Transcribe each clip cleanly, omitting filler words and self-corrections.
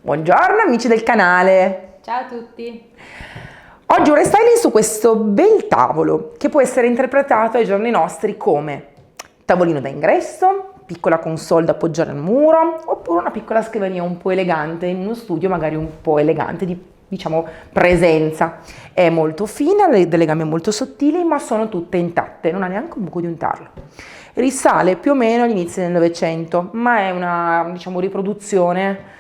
Buongiorno amici del canale! Ciao a tutti! Oggi un restyling su questo bel tavolo che può essere interpretato ai giorni nostri come tavolino da ingresso, piccola console da appoggiare al muro oppure una piccola scrivania un po' elegante in uno studio magari un po' elegante di presenza. È molto fine, ha delle gambe molto sottili ma sono tutte intatte, non ha neanche un buco di untarlo. Risale più o meno agli inizi del Novecento, ma è una riproduzione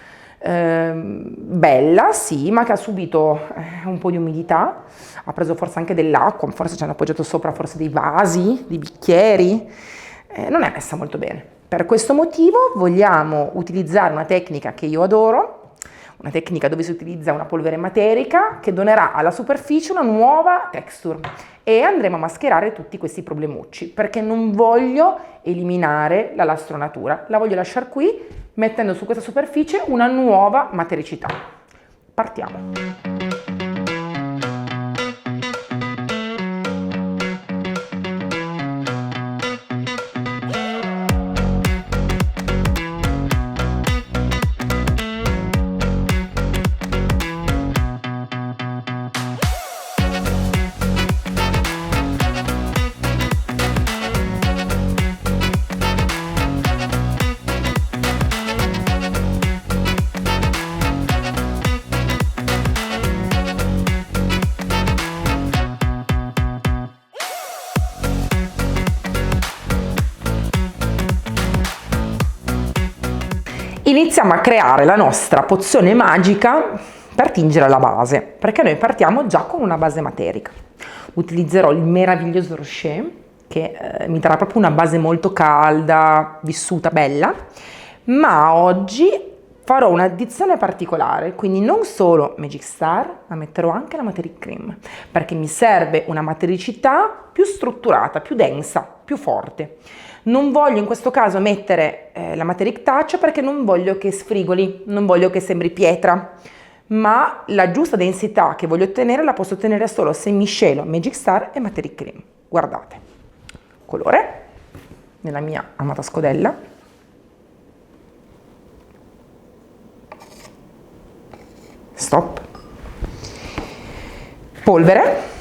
bella, sì, ma che ha subito un po' di umidità, ha preso forse anche dell'acqua, forse ci hanno appoggiato sopra forse dei vasi, dei bicchieri, non è messa molto bene. Per questo motivo vogliamo utilizzare una tecnica che io adoro, una tecnica dove si utilizza una polvere materica che donerà alla superficie una nuova texture e andremo a mascherare tutti questi problemucci perché non voglio eliminare la lastronatura, la voglio lasciare qui mettendo su questa superficie una nuova matericità. Partiamo. Iniziamo a creare la nostra pozione magica per tingere la base, perché noi partiamo già con una base materica. Utilizzerò il meraviglioso Rocher, che mi darà proprio una base molto calda, vissuta, bella, ma oggi farò un'addizione particolare, quindi non solo Magic Star, ma metterò anche la Materic Cream, perché mi serve una matericità più strutturata, più densa, più forte. Non voglio in questo caso mettere la Materic Touch perché non voglio che sfrigoli, non voglio che sembri pietra, ma la giusta densità che voglio ottenere la posso ottenere solo se miscelo Magic Star e Materic Cream. Guardate, colore, nella mia amata scodella, stop, polvere,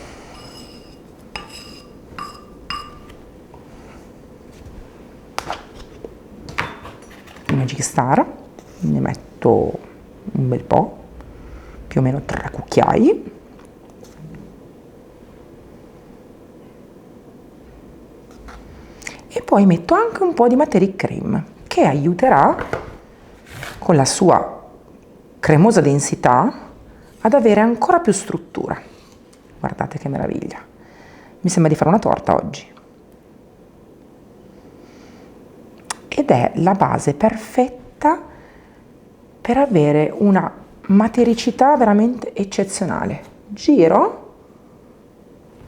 Magic Star, ne metto un bel po', più o meno 3 cucchiai, e poi metto anche un po' di Materic Cream che aiuterà con la sua cremosa densità ad avere ancora più struttura. Guardate che meraviglia, mi sembra di fare una torta oggi. Ed è la base perfetta per avere una matericità veramente eccezionale. Giro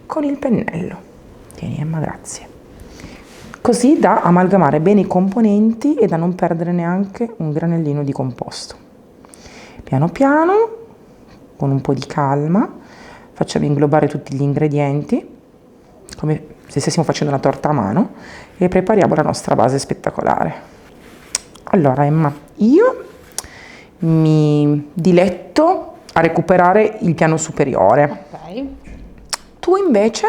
con il pennello. Tieni Emma, grazie. Così da amalgamare bene i componenti e da non perdere neanche un granellino di composto. Piano piano, con un po' di calma, facciamo inglobare tutti gli ingredienti, come se stessimo facendo una torta a mano, e prepariamo la nostra base spettacolare. Allora Emma, io mi diletto a recuperare il piano superiore. Ok. Tu invece,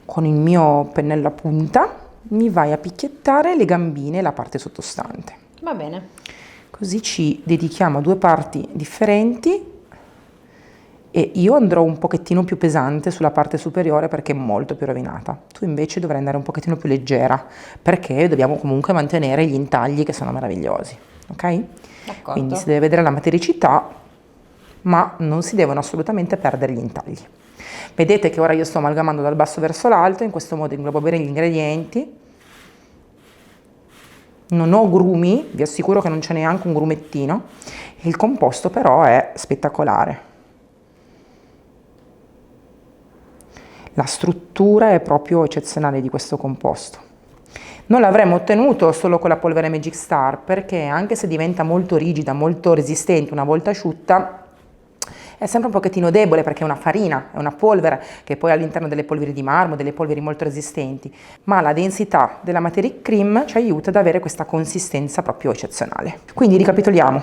con il mio pennello a punta, mi vai a picchiettare le gambine e la parte sottostante. Va bene. Così ci dedichiamo a due parti differenti. E io andrò un pochettino più pesante sulla parte superiore perché è molto più rovinata. Tu invece dovrai andare un pochettino più leggera perché dobbiamo comunque mantenere gli intagli che sono meravigliosi, ok? D'accordo. Quindi si deve vedere la matericità, ma non si devono assolutamente perdere gli intagli. Vedete che ora io sto amalgamando dal basso verso l'alto, in questo modo inglobo bene gli ingredienti. Non ho grumi, vi assicuro che non c'è neanche un grumettino. Il composto però è spettacolare. La struttura è proprio eccezionale di questo composto. Non l'avremmo ottenuto solo con la polvere Magic Star perché anche se diventa molto rigida, molto resistente una volta asciutta, è sempre un pochettino debole perché è una farina, è una polvere che poi all'interno delle polveri di marmo, delle polveri molto resistenti, ma la densità della Materic Cream ci aiuta ad avere questa consistenza proprio eccezionale. Quindi ricapitoliamo,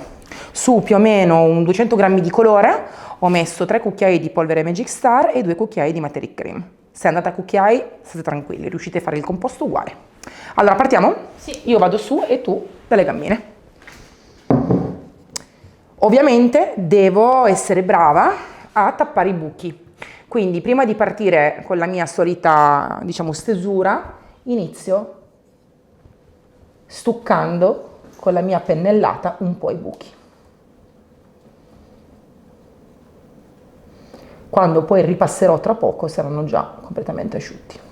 su più o meno un 200 grammi di colore ho messo 3 cucchiai di polvere Magic Star e 2 cucchiai di Materic Cream. Se andate a cucchiai state tranquilli, riuscite a fare il composto uguale. Allora partiamo? Sì. Io vado su e tu dalle gammine. Ovviamente devo essere brava a tappare i buchi, quindi prima di partire con la mia solita, diciamo, stesura, inizio stuccando con la mia pennellata un po' i buchi. Quando poi ripasserò tra poco saranno già completamente asciutti.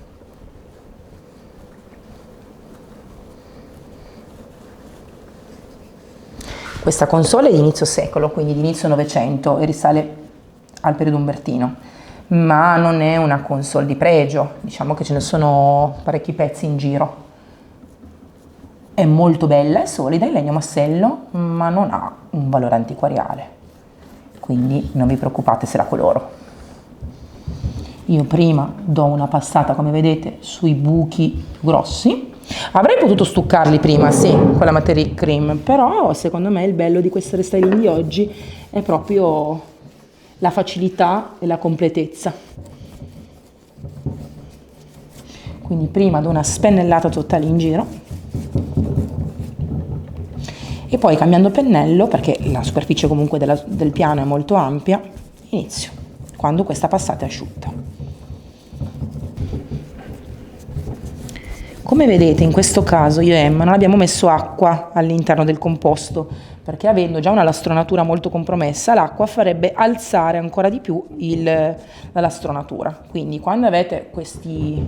Questa console è di inizio secolo, quindi di inizio Novecento e risale al periodo umbertino, ma non è una console di pregio, diciamo che ce ne sono parecchi pezzi in giro. È molto bella, è solida, in legno massello, ma non ha un valore antiquariale, quindi non vi preoccupate se la coloro. Io prima do una passata, come vedete, sui buchi grossi. Avrei potuto stuccarli prima, sì, con la Materic Cream, però secondo me il bello di questo restyling di oggi è proprio la facilità e la completezza. Quindi prima do una spennellata totale in giro e poi cambiando pennello, perché la superficie comunque del piano è molto ampia, inizio quando questa passata è asciutta. Come vedete in questo caso io e Emma non abbiamo messo acqua all'interno del composto perché avendo già una lastronatura molto compromessa l'acqua farebbe alzare ancora di più la lastronatura. Quindi quando avete questi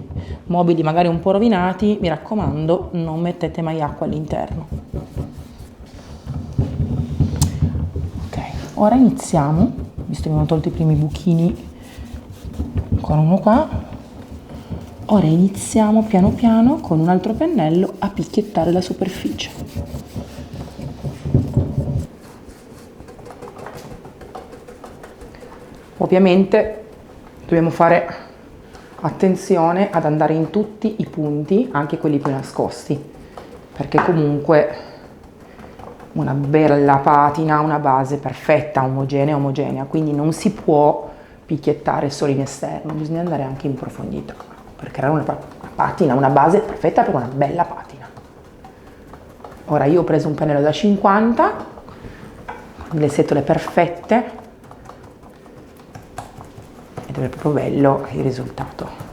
mobili magari un po' rovinati, mi raccomando, non mettete mai acqua all'interno. Ok, ora iniziamo, visto che abbiamo tolto i primi buchini, ancora uno qua. Ora iniziamo piano piano con un altro pennello a picchiettare la superficie. Ovviamente dobbiamo fare attenzione ad andare in tutti i punti, anche quelli più nascosti, perché comunque una bella patina, una base perfetta, omogenea, quindi non si può picchiettare solo in esterno, bisogna andare anche in profondità per creare una patina, una base perfetta per una bella patina. Ora io ho preso un pennello da 50, con le setole perfette ed è proprio bello il risultato.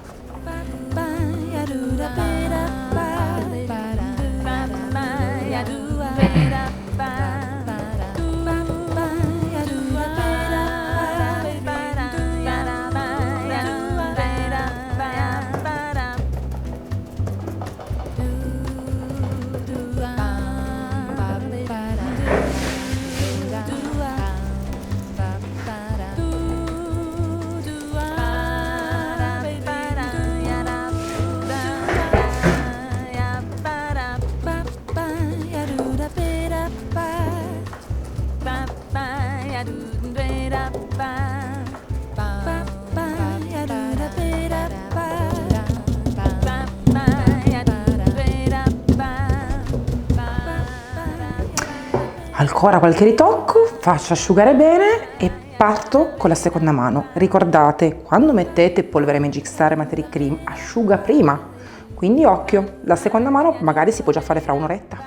Ancora qualche ritocco, faccio asciugare bene e parto con la seconda mano. Ricordate, quando mettete polvere Magic Star e Materic Cream, asciuga prima, quindi occhio, la seconda mano magari si può già fare fra un'oretta.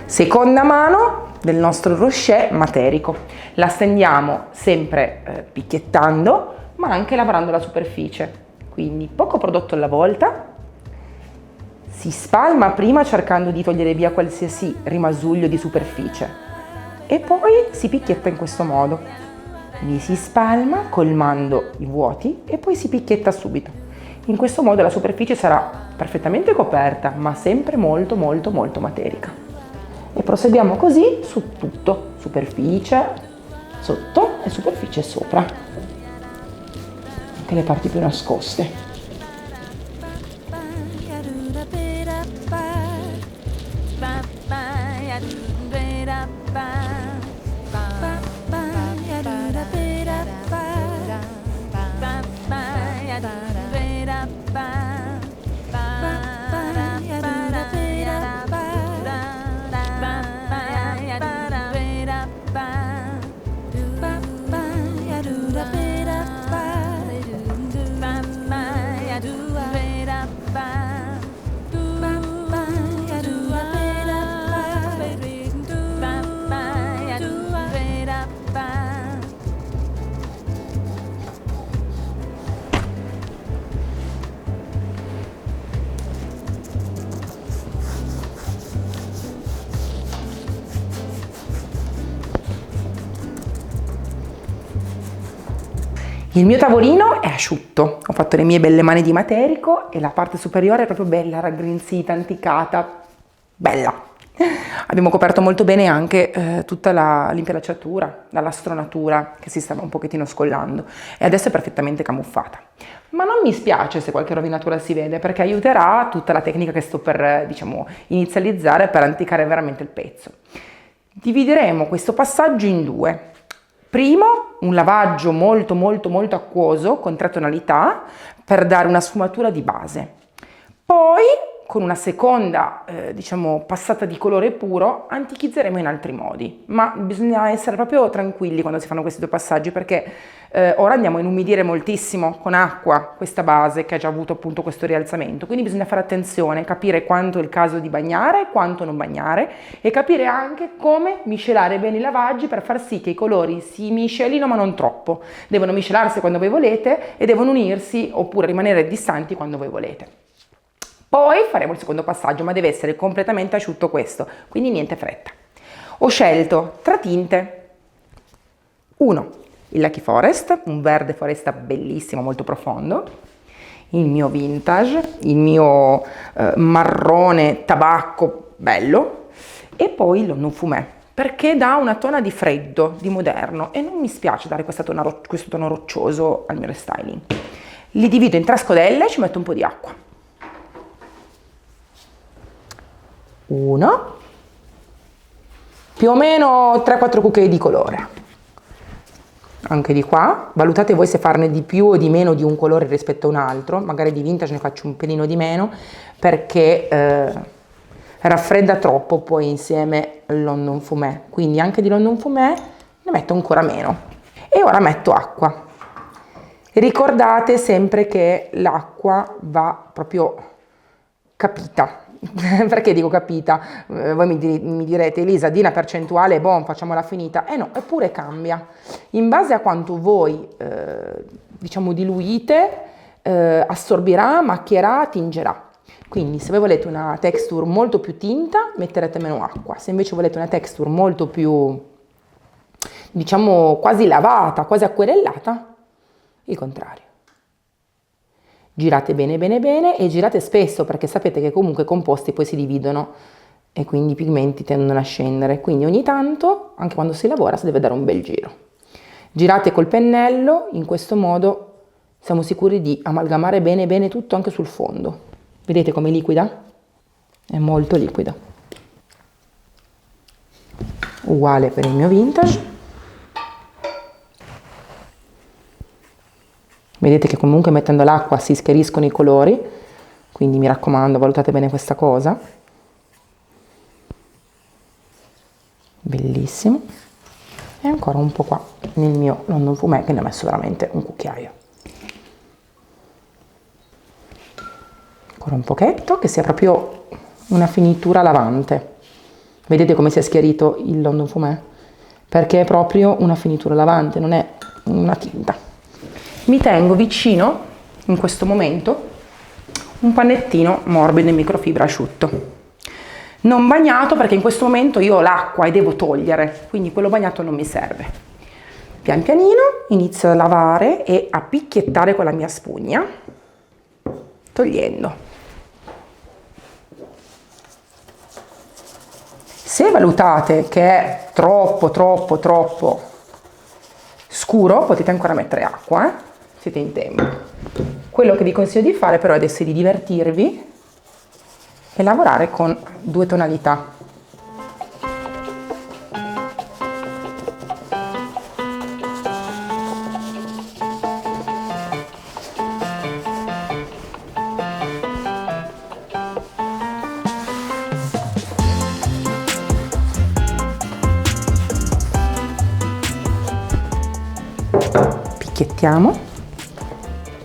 Seconda mano del nostro rocher materico. La stendiamo sempre picchiettando, ma anche lavorando la superficie. Quindi poco prodotto alla volta, si spalma prima cercando di togliere via qualsiasi rimasuglio di superficie e poi si picchietta in questo modo. Quindi si spalma colmando i vuoti e poi si picchietta subito. In questo modo la superficie sarà perfettamente coperta, ma sempre molto materica. E proseguiamo così su tutto, superficie sotto e superficie sopra. Anche le parti più nascoste. Il mio tavolino è asciutto, ho fatto le mie belle mani di materico e la parte superiore è proprio bella, raggrinzita, anticata, bella. Abbiamo coperto molto bene anche tutta l'impelacciatura, la lastronatura che si stava un pochettino scollando e adesso è perfettamente camuffata. Ma non mi spiace se qualche rovinatura si vede, perché aiuterà tutta la tecnica che sto per, diciamo, inizializzare per anticare veramente il pezzo. Divideremo questo passaggio in due. Primo, un lavaggio molto acquoso con 3 tonalità per dare una sfumatura di base. Poi, con una seconda, diciamo, passata di colore puro, antichizzeremo in altri modi. Ma bisogna essere proprio tranquilli quando si fanno questi 2 passaggi, perché ora andiamo a inumidire moltissimo con acqua questa base che ha già avuto appunto questo rialzamento. Quindi bisogna fare attenzione, capire quanto è il caso di bagnare e quanto non bagnare e capire anche come miscelare bene i lavaggi per far sì che i colori si miscelino ma non troppo. Devono miscelarsi quando voi volete e devono unirsi oppure rimanere distanti quando voi volete. Poi faremo il secondo passaggio, ma deve essere completamente asciutto questo, quindi niente fretta. Ho scelto 3 tinte. 1, il Lucky Forest, un verde foresta bellissimo, molto profondo. Il mio vintage, il mio marrone tabacco bello. E poi il London Fumé, perché dà una tona di freddo, di moderno, e non mi spiace dare questo tono roccioso al mio restyling. Li divido in 3 scodelle e ci metto un po' di acqua. 1, più o meno 3-4 cucchiai di colore. Anche di qua, valutate voi se farne di più o di meno di un colore rispetto a un altro, magari di vintage ne faccio un pelino di meno perché raffredda troppo poi insieme al London Fumé, quindi anche di London Fumé ne metto ancora meno. E ora metto acqua. Ricordate sempre che l'acqua va proprio capita. Perché dico capita? Voi mi direte, Elisa, di una percentuale, boh, facciamola finita. No, eppure cambia. In base a quanto voi, diciamo, diluite, assorbirà, macchierà, tingerà. Quindi se voi volete una texture molto più tinta, metterete meno acqua. Se invece volete una texture molto più, diciamo, quasi lavata, quasi acquerellata, il contrario. Girate bene e girate spesso, perché sapete che comunque i composti poi si dividono e quindi i pigmenti tendono a scendere, quindi ogni tanto, anche quando si lavora, si deve dare un bel giro. Girate col pennello, in questo modo siamo sicuri di amalgamare bene tutto anche sul fondo. Vedete come liquida? È molto liquida. Uguale per il mio vintage. Vedete che comunque mettendo l'acqua si schiariscono i colori, quindi mi raccomando, valutate bene questa cosa. Bellissimo. E ancora un po' qua nel mio London Fumé, che ne ho messo veramente un cucchiaio. Ancora un pochetto, che sia proprio una finitura lavante. Vedete come si è schiarito il London Fumé? Perché è proprio una finitura lavante, non è una tinta. Mi tengo vicino, in questo momento, un pannettino morbido in microfibra asciutto. Non bagnato, perché in questo momento io ho l'acqua e devo togliere, quindi quello bagnato non mi serve. Pian pianino inizio a lavare e a picchiettare con la mia spugna, togliendo. Se valutate che è troppo scuro, potete ancora mettere acqua, siete in tempo. Quello che vi consiglio di fare però adesso è di divertirvi e lavorare con 2 tonalità. mischiamo,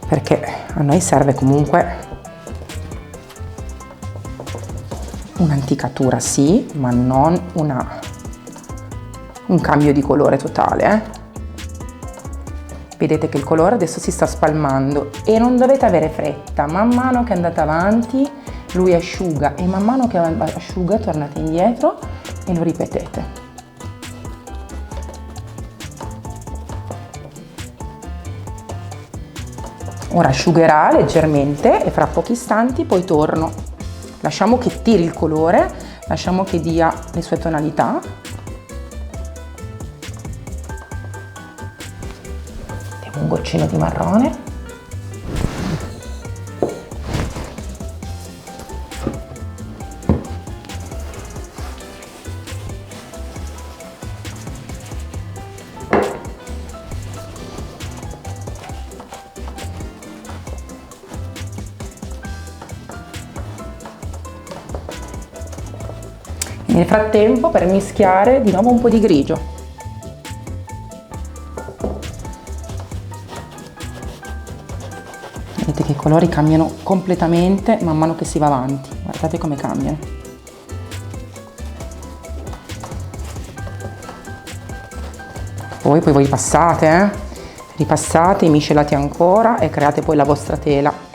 perché a noi serve comunque un'anticatura, sì, ma non un cambio di colore totale. Vedete che il colore adesso si sta spalmando e non dovete avere fretta. Man mano che andate avanti lui asciuga e man mano che asciuga tornate indietro e lo ripetete. Ora asciugherà leggermente e fra pochi istanti poi torno. Lasciamo che tiri il colore, lasciamo che dia le sue tonalità. Mettiamo un goccino di marrone. Nel frattempo, per mischiare, di nuovo un po' di grigio. Vedete che i colori cambiano completamente man mano che si va avanti. Guardate come cambiano. Poi voi ripassate, miscelate ancora e create poi la vostra tela.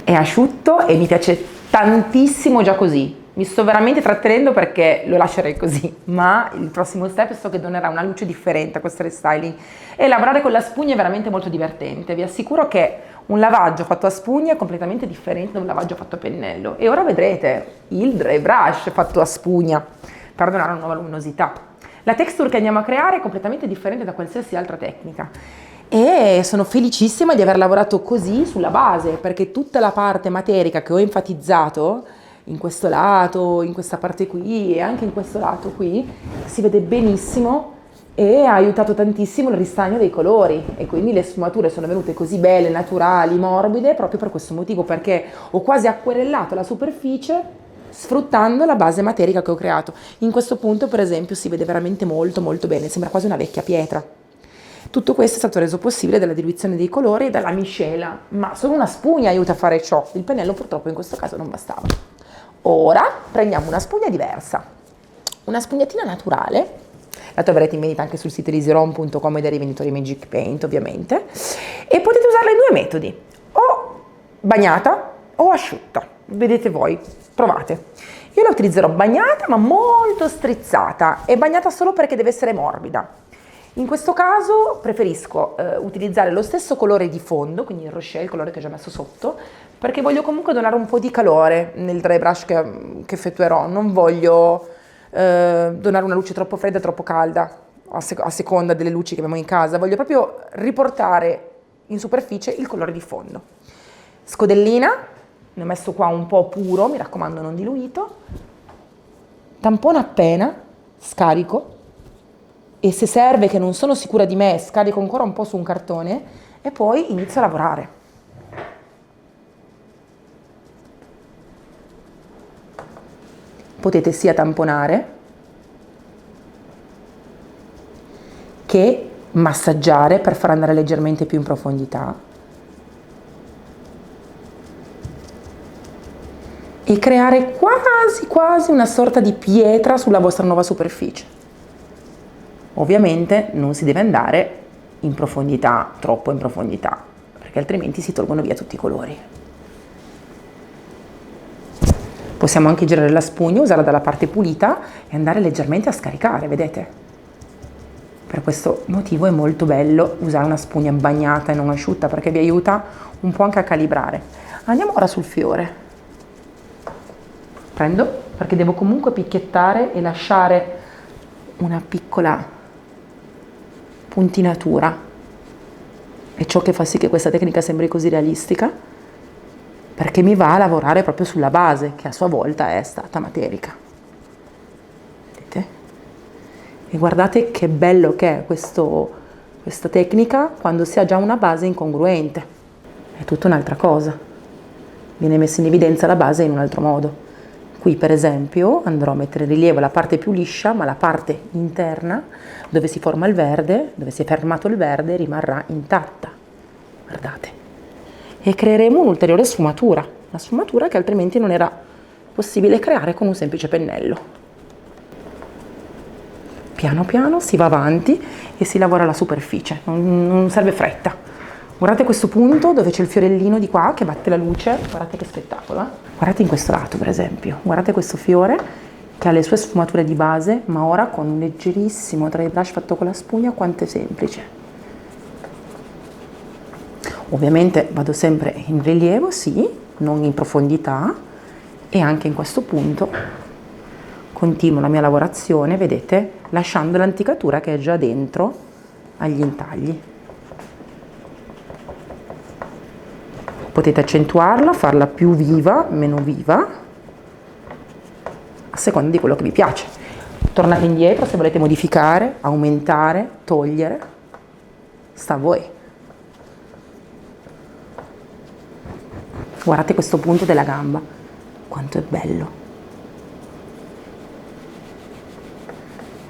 È asciutto e mi piace tantissimo già così. Mi sto veramente trattenendo perché lo lascerei così, ma il prossimo step so che donerà una luce differente a questo restyling e lavorare con la spugna è veramente molto divertente. Vi assicuro che un lavaggio fatto a spugna è completamente differente da un lavaggio fatto a pennello e ora vedrete il dry brush fatto a spugna per donare una nuova luminosità. La texture che andiamo a creare è completamente differente da qualsiasi altra tecnica. E sono felicissima di aver lavorato così sulla base, perché tutta la parte materica che ho enfatizzato in questo lato, in questa parte qui e anche in questo lato qui, si vede benissimo e ha aiutato tantissimo il ristagno dei colori e quindi le sfumature sono venute così belle, naturali, morbide, proprio per questo motivo, perché ho quasi acquerellato la superficie sfruttando la base materica che ho creato. In questo punto, per esempio, si vede veramente molto molto bene, sembra quasi una vecchia pietra. Tutto questo è stato reso possibile dalla diluizione dei colori e dalla miscela, ma solo una spugna aiuta a fare ciò. Il pennello purtroppo in questo caso non bastava. Ora prendiamo una spugna diversa, una spugnettina naturale. La troverete in vendita anche sul sito easyrom.com e dai rivenditori Magic Paint, ovviamente, e potete usarla in due metodi, o bagnata o asciutta, vedete voi, provate. Io la utilizzerò bagnata ma molto strizzata, e bagnata solo perché deve essere morbida. In questo caso preferisco utilizzare lo stesso colore di fondo, quindi il Rocher, il colore che ho già messo sotto, perché voglio comunque donare un po' di calore nel dry brush che effettuerò. Non voglio donare una luce troppo fredda e troppo calda a seconda delle luci che abbiamo in casa. Voglio proprio riportare in superficie il colore di fondo. Scodellina, ne ho messo qua un po' puro, mi raccomando non diluito. Tampone appena, scarico, e se serve, che non sono sicura di me, scarico ancora un po' su un cartone e poi inizio a lavorare. Potete sia tamponare che massaggiare per far andare leggermente più in profondità e creare quasi una sorta di pietra sulla vostra nuova superficie. Ovviamente non si deve andare in profondità, troppo in profondità, perché altrimenti si tolgono via tutti i colori. Possiamo anche girare la spugna, usarla dalla parte pulita e andare leggermente a scaricare, vedete? Per questo motivo è molto bello usare una spugna bagnata e non asciutta, perché vi aiuta un po' anche a calibrare. Andiamo ora sul fiore. Prendo, perché devo comunque picchiettare e lasciare una piccola puntinatura. È ciò che fa sì che questa tecnica sembri così realistica, perché mi va a lavorare proprio sulla base, che a sua volta è stata materica. Vedete? E guardate che bello che è questa tecnica quando si ha già una base incongruente. È tutta un'altra cosa. Viene messa in evidenza la base in un altro modo. Qui per esempio andrò a mettere in rilievo la parte più liscia, ma la parte interna dove si forma il verde, dove si è fermato il verde, rimarrà intatta. Guardate. E creeremo un'ulteriore sfumatura, una sfumatura che altrimenti non era possibile creare con un semplice pennello. Piano piano si va avanti e si lavora la superficie, non serve fretta. Guardate questo punto dove c'è il fiorellino di qua che batte la luce, guardate che spettacolo. Guardate in questo lato per esempio, guardate questo fiore che ha le sue sfumature di base, ma ora con un leggerissimo dry brush fatto con la spugna, quanto è semplice. Ovviamente vado sempre in rilievo, sì, non in profondità, e anche in questo punto continuo la mia lavorazione, vedete, lasciando l'anticatura che è già dentro agli intagli. Potete accentuarla, farla più viva, meno viva, a seconda di quello che vi piace. Tornate indietro se volete modificare, aumentare, togliere, sta a voi. Guardate questo punto della gamba, quanto è bello.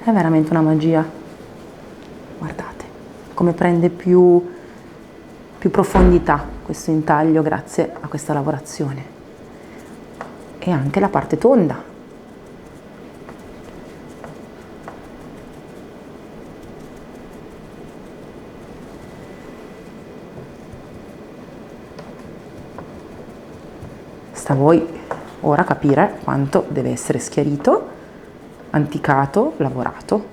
È veramente una magia. Guardate come prende più profondità questo intaglio grazie a questa lavorazione. E anche la parte tonda. Sta a voi ora capire quanto deve essere schiarito, anticato, lavorato.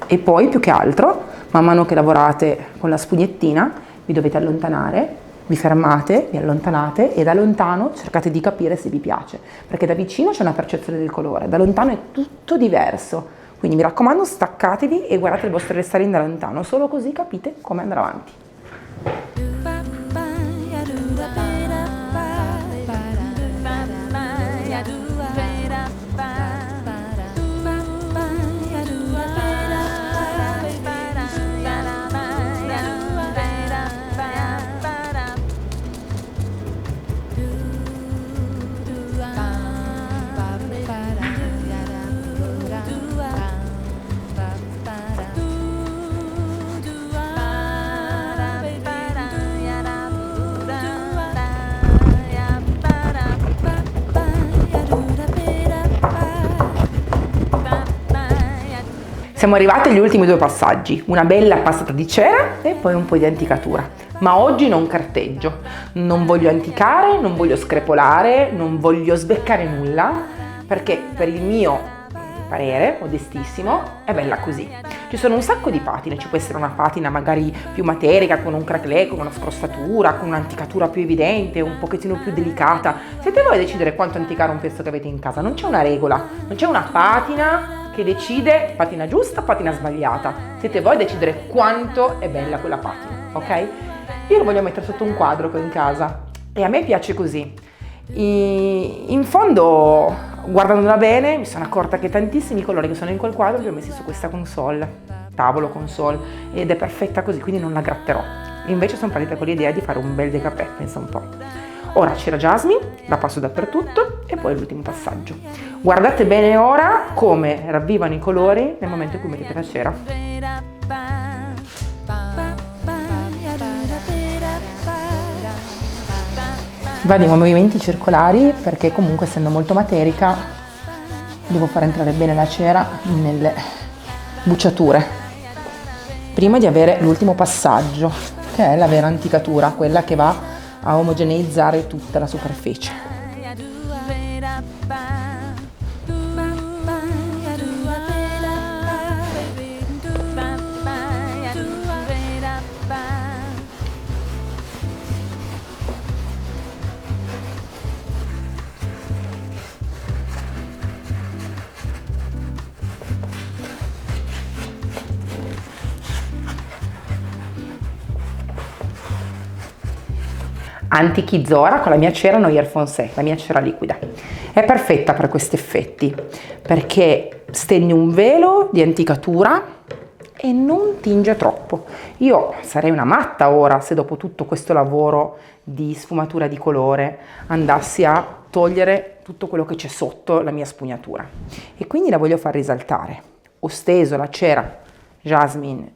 E poi più che altro, man mano che lavorate con la spugnettina, vi dovete allontanare, vi fermate, vi allontanate e da lontano cercate di capire se vi piace, perché da vicino c'è una percezione del colore, da lontano è tutto diverso. Quindi mi raccomando, staccatevi e guardate il vostro restyling da lontano, solo così capite come andare avanti. Siamo arrivati agli ultimi 2 passaggi, una bella passata di cera e poi un po' di anticatura. Ma oggi non carteggio, non voglio anticare, non voglio screpolare, non voglio sbeccare nulla, perché per il mio parere, modestissimo, è bella così. Ci sono un sacco di patine, ci può essere una patina magari più materica, con un craquelé, con una scrossatura, con un'anticatura più evidente, un pochettino più delicata. Siete voi a decidere quanto anticare un pezzo che avete in casa, non c'è una regola, non c'è una patina che decide patina giusta, patina sbagliata. Siete voi a decidere quanto è bella quella patina, ok? Io lo voglio mettere sotto un quadro che ho in casa e a me piace così. In fondo, guardandola bene, mi sono accorta che tantissimi colori che sono in quel quadro li ho messi su questa console, tavolo console, ed è perfetta così, quindi non la gratterò. Invece sono partita con l'idea di fare un bel decapè, pensa un po'. Ora c'era Jasmine, la passo dappertutto e poi l'ultimo passaggio. Guardate bene ora come ravvivano i colori nel momento in cui mettete la cera. Vado in movimenti circolari perché comunque, essendo molto materica, devo far entrare bene la cera nelle bucciature prima di avere l'ultimo passaggio, che è la vera anticatura, quella che va a omogeneizzare tutta la superficie. Antichi-Zora con la mia cera Noir Foncé, la mia cera liquida. È perfetta per questi effetti perché stende un velo di anticatura e non tinge troppo. Io sarei una matta ora se dopo tutto questo lavoro di sfumatura di colore andassi a togliere tutto quello che c'è sotto la mia spugnatura, e quindi la voglio far risaltare. Ho steso la cera Jasmine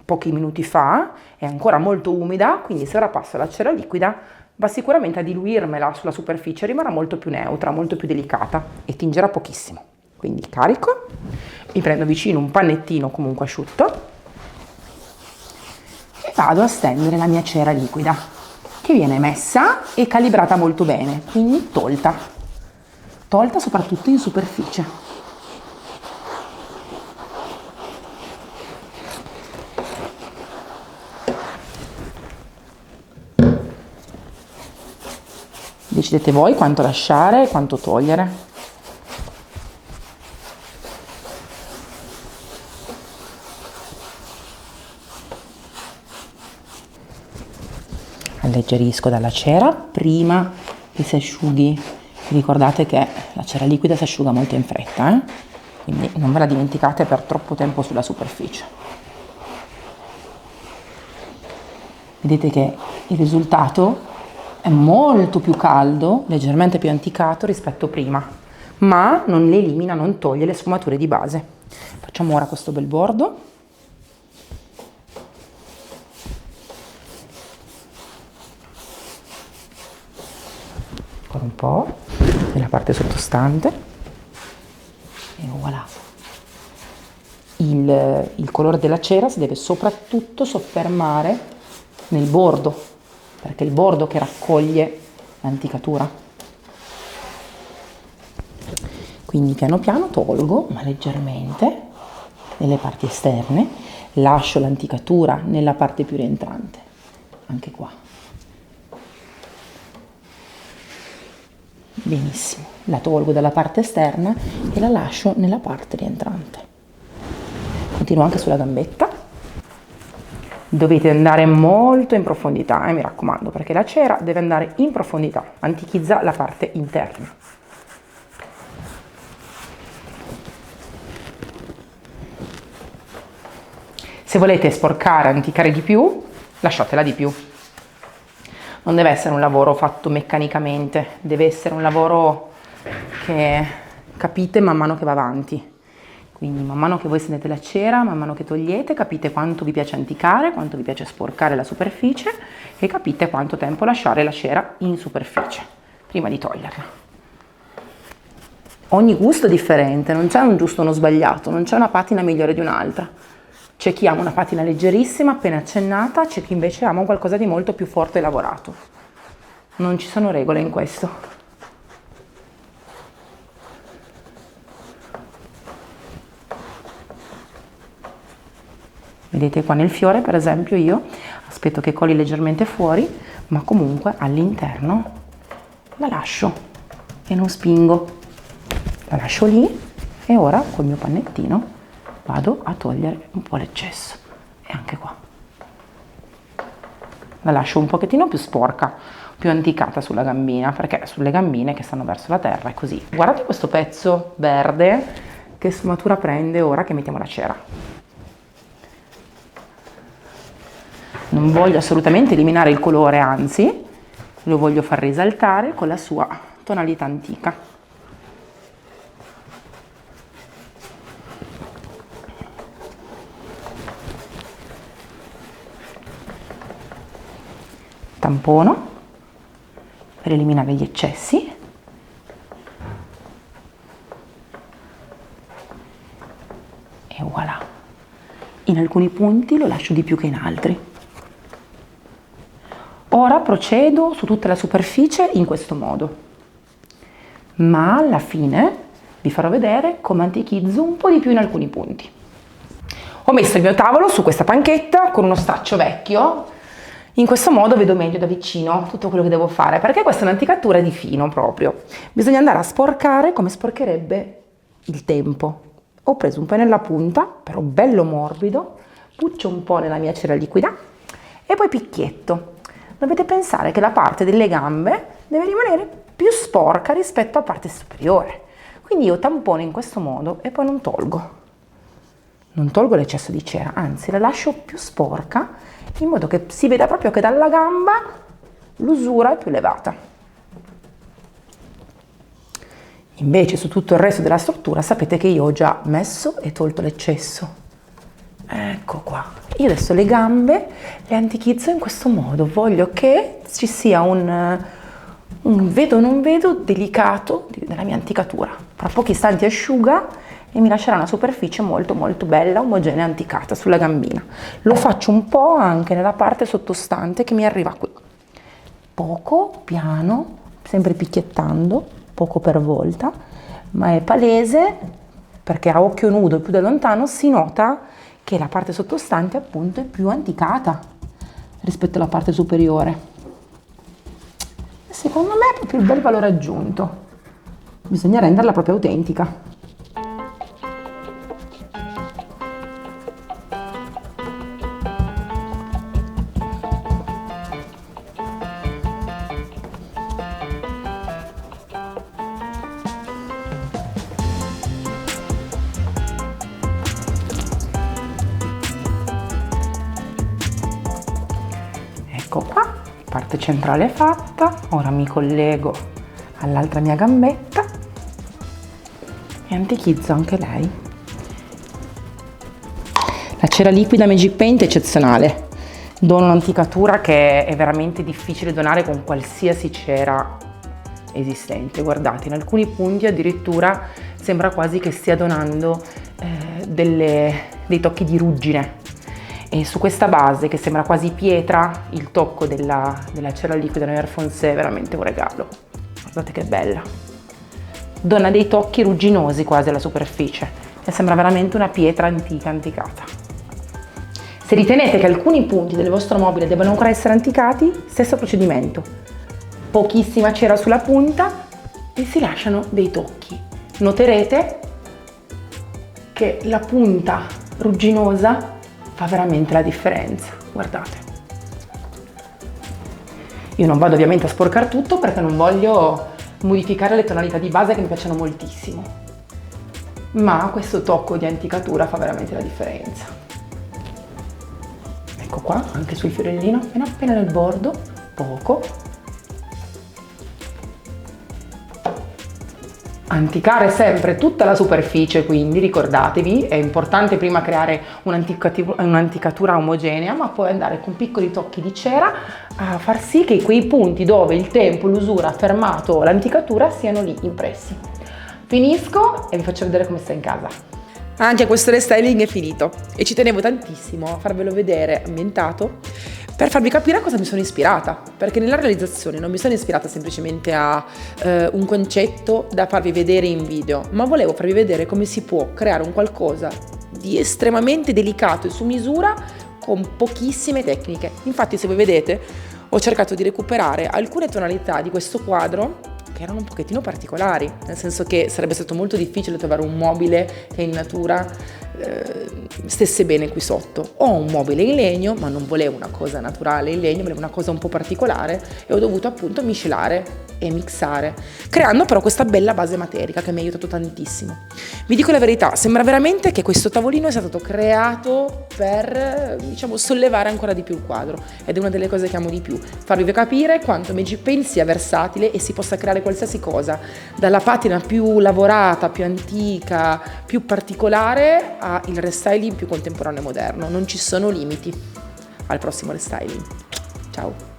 pochi minuti fa, è ancora molto umida, quindi se ora passo la cera liquida va sicuramente a diluirmela sulla superficie, rimarrà molto più neutra, molto più delicata e tingerà pochissimo. Quindi carico, mi prendo vicino un pannettino comunque asciutto e vado a stendere la mia cera liquida, che viene messa e calibrata molto bene, quindi tolta soprattutto in superficie. Decidete voi quanto lasciare e quanto togliere. Alleggerisco dalla cera prima che si asciughi. Ricordate che la cera liquida si asciuga molto in fretta, quindi non ve la dimenticate per troppo tempo sulla superficie. Vedete che il risultato è molto più caldo, leggermente più anticato rispetto a prima, ma non elimina, non toglie le sfumature di base. Facciamo ora questo bel bordo. Ancora un po' nella parte sottostante e voilà. Il colore della cera si deve soprattutto soffermare nel bordo, perché è il bordo che raccoglie l'anticatura. Quindi piano piano tolgo, ma leggermente, nelle parti esterne, lascio l'anticatura nella parte più rientrante, anche qua. Benissimo, la tolgo dalla parte esterna e la lascio nella parte rientrante. Continuo anche sulla gambetta. Dovete andare molto in profondità, mi raccomando, perché la cera deve andare in profondità, antichizza la parte interna. Se volete sporcare, anticare di più, lasciatela di più. Non deve essere un lavoro fatto meccanicamente, deve essere un lavoro che capite man mano che va avanti. Quindi man mano che voi stendete la cera, man mano che togliete, capite quanto vi piace anticare, quanto vi piace sporcare la superficie e capite quanto tempo lasciare la cera in superficie prima di toglierla. Ogni gusto è differente, non c'è un giusto o uno sbagliato, non c'è una patina migliore di un'altra. C'è chi ama una patina leggerissima, appena accennata, c'è chi invece ama qualcosa di molto più forte e lavorato. Non ci sono regole in questo. Vedete qua nel fiore, per esempio, io aspetto che coli leggermente fuori, ma comunque all'interno la lascio e non spingo. La lascio lì e ora col mio pannettino vado a togliere un po' l'eccesso. E anche qua. La lascio un pochettino più sporca, più anticata sulla gambina, perché sulle gambine che stanno verso la terra è così. Guardate questo pezzo verde che sfumatura prende ora che mettiamo la cera. Non voglio assolutamente eliminare il colore, anzi, lo voglio far risaltare con la sua tonalità antica. Tampono per eliminare gli eccessi. E voilà. In alcuni punti lo lascio di più che in altri. Ora procedo su tutta la superficie in questo modo, ma alla fine vi farò vedere come antichizzo un po' di più in alcuni punti. Ho messo il mio tavolo su questa panchetta con uno straccio vecchio, in questo modo vedo meglio da vicino tutto quello che devo fare, perché questa è un'anticatura di fino proprio. Bisogna andare a sporcare come sporcherebbe il tempo. Ho preso un pennello a punta, però bello morbido, puccio un po' nella mia cera liquida e poi picchietto. Dovete pensare che la parte delle gambe deve rimanere più sporca rispetto alla parte superiore. Quindi io tampono in questo modo e poi non tolgo. Non tolgo l'eccesso di cera, anzi la lascio più sporca in modo che si veda proprio che dalla gamba l'usura è più elevata. Invece su tutto il resto della struttura sapete che io ho già messo e tolto l'eccesso. Ecco qua. Io adesso le gambe le antichizzo in questo modo. Voglio che ci sia un vedo non vedo delicato nella mia anticatura. Tra pochi istanti asciuga e mi lascerà una superficie molto molto bella, omogenea, anticata sulla gambina. Lo faccio un po' anche nella parte sottostante che mi arriva qui. Poco, piano, sempre picchiettando, poco per volta, ma è palese perché a occhio nudo e più da lontano si nota che la parte sottostante appunto è più anticata rispetto alla parte superiore. E secondo me è proprio il bel valore aggiunto. Bisogna renderla proprio autentica. Ecco qua, parte centrale è fatta, ora mi collego all'altra mia gambetta e antichizzo anche lei. La cera liquida Magic Paint è eccezionale, dona un'anticatura che è veramente difficile donare con qualsiasi cera esistente. Guardate, in alcuni punti addirittura sembra quasi che stia donando dei tocchi di ruggine. E su questa base che sembra quasi pietra, il tocco della cera liquida Noir Foncé è veramente un regalo. Guardate che bella. Dona dei tocchi rugginosi quasi alla superficie e sembra veramente una pietra antica, anticata. Se ritenete che alcuni punti del vostro mobile debbano ancora essere anticati, stesso procedimento. Pochissima cera sulla punta e si lasciano dei tocchi. Noterete che la punta rugginosa fa veramente la differenza, guardate. Io non vado ovviamente a sporcare tutto perché non voglio modificare le tonalità di base che mi piacciono moltissimo, ma questo tocco di anticatura fa veramente la differenza. Ecco qua, anche sul fiorellino, appena appena nel bordo, poco. Anticare sempre tutta la superficie, quindi ricordatevi, è importante prima creare un'anticatura omogenea, ma poi andare con piccoli tocchi di cera a far sì che quei punti dove il tempo, l'usura ha fermato l'anticatura siano lì impressi. Finisco e vi faccio vedere come sta in casa. Anche questo restyling è finito e ci tenevo tantissimo a farvelo vedere ambientato per farvi capire a cosa mi sono ispirata, perché nella realizzazione non mi sono ispirata semplicemente a un concetto da farvi vedere in video, ma volevo farvi vedere come si può creare un qualcosa di estremamente delicato e su misura con pochissime tecniche. Infatti, se voi vedete, ho cercato di recuperare alcune tonalità di questo quadro che erano un pochettino particolari, nel senso che sarebbe stato molto difficile trovare un mobile che in natura stesse bene qui sotto. Ho un mobile in legno, ma non volevo una cosa naturale in legno, volevo una cosa un po' particolare e ho dovuto appunto miscelare e mixare, creando però questa bella base materica che mi ha aiutato tantissimo. Vi dico la verità, sembra veramente che questo tavolino è stato creato per, diciamo, sollevare ancora di più il quadro, ed è una delle cose che amo di più, farvi capire quanto Magic Paint sia versatile e si possa creare qualsiasi cosa, dalla patina più lavorata, più antica, più particolare, al restyling più contemporaneo e moderno. Non ci sono limiti. Al prossimo restyling. Ciao!